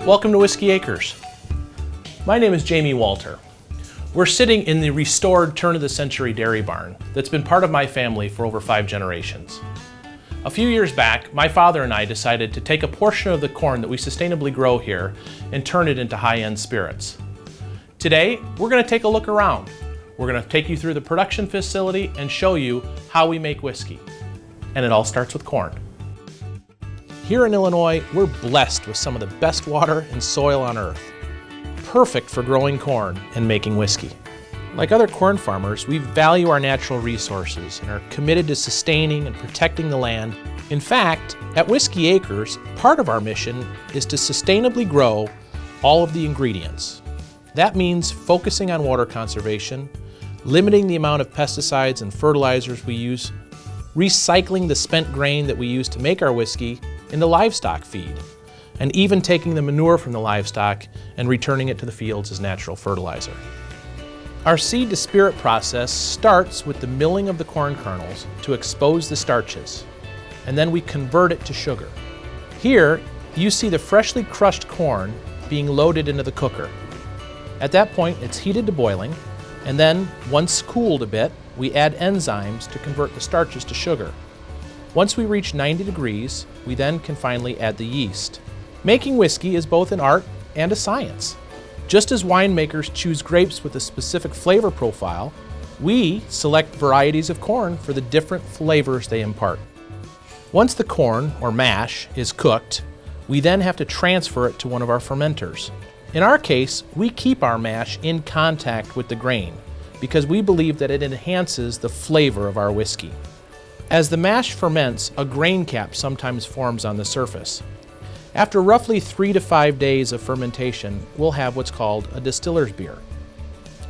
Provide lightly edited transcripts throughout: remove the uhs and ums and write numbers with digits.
Welcome to Whiskey Acres. My name is Jamie Walter. We're sitting in the restored turn-of-the-century dairy barn that's been part of my family for over 5 generations. A few years back, my father and I decided to take a portion of the corn that we sustainably grow here and turn it into high-end spirits. Today, we're going to take a look around. We're going to take you through the production facility and show you how we make whiskey. And it all starts with corn. Here in Illinois, we're blessed with some of the best water and soil on earth. Perfect for growing corn and making whiskey. Like other corn farmers, we value our natural resources and are committed to sustaining and protecting the land. In fact, at Whiskey Acres, part of our mission is to sustainably grow all of the ingredients. That means focusing on water conservation, limiting the amount of pesticides and fertilizers we use, recycling the spent grain that we use to make our whiskey into livestock feed, and even taking the manure from the livestock and returning it to the fields as natural fertilizer. Our seed to spirit process starts with the milling of the corn kernels to expose the starches, and then we convert it to sugar. Here, you see the freshly crushed corn being loaded into the cooker. At that point, it's heated to boiling, and then, once cooled a bit, we add enzymes to convert the starches to sugar. Once we reach 90 degrees, we then can finally add the yeast. Making whiskey is both an art and a science. Just as winemakers choose grapes with a specific flavor profile, we select varieties of corn for the different flavors they impart. Once the corn, or mash, is cooked, we then have to transfer it to one of our fermenters. In our case, we keep our mash in contact with the grain because we believe that it enhances the flavor of our whiskey. As the mash ferments, a grain cap sometimes forms on the surface. After roughly 3 to 5 days of fermentation, we'll have what's called a distiller's beer.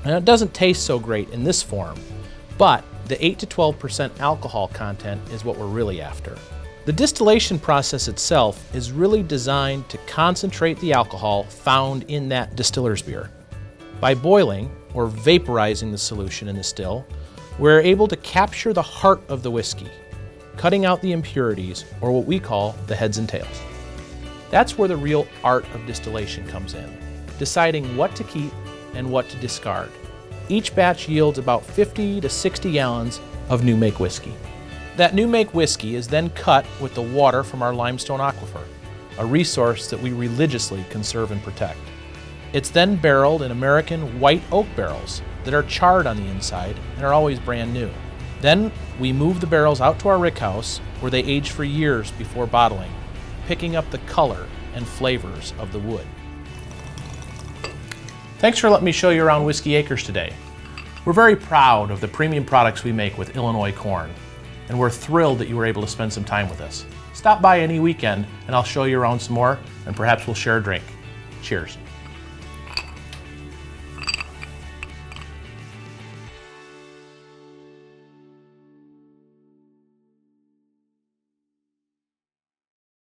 And it doesn't taste so great in this form, but the 8 to 12% alcohol content is what we're really after. The distillation process itself is really designed to concentrate the alcohol found in that distiller's beer. By boiling, or vaporizing the solution in the still, we're able to capture the heart of the whiskey, cutting out the impurities, or what we call the heads and tails. That's where the real art of distillation comes in, deciding what to keep and what to discard. Each batch yields about 50 to 60 gallons of new make whiskey. That new make whiskey is then cut with the water from our limestone aquifer, a resource that we religiously conserve and protect. It's then barreled in American white oak barrels that are charred on the inside and are always brand new. Then we move the barrels out to our rickhouse where they age for years before bottling, picking up the color and flavors of the wood. Thanks for letting me show you around Whiskey Acres today. We're very proud of the premium products we make with Illinois corn, and we're thrilled that you were able to spend some time with us. Stop by any weekend and I'll show you around some more, and perhaps we'll share a drink. Cheers.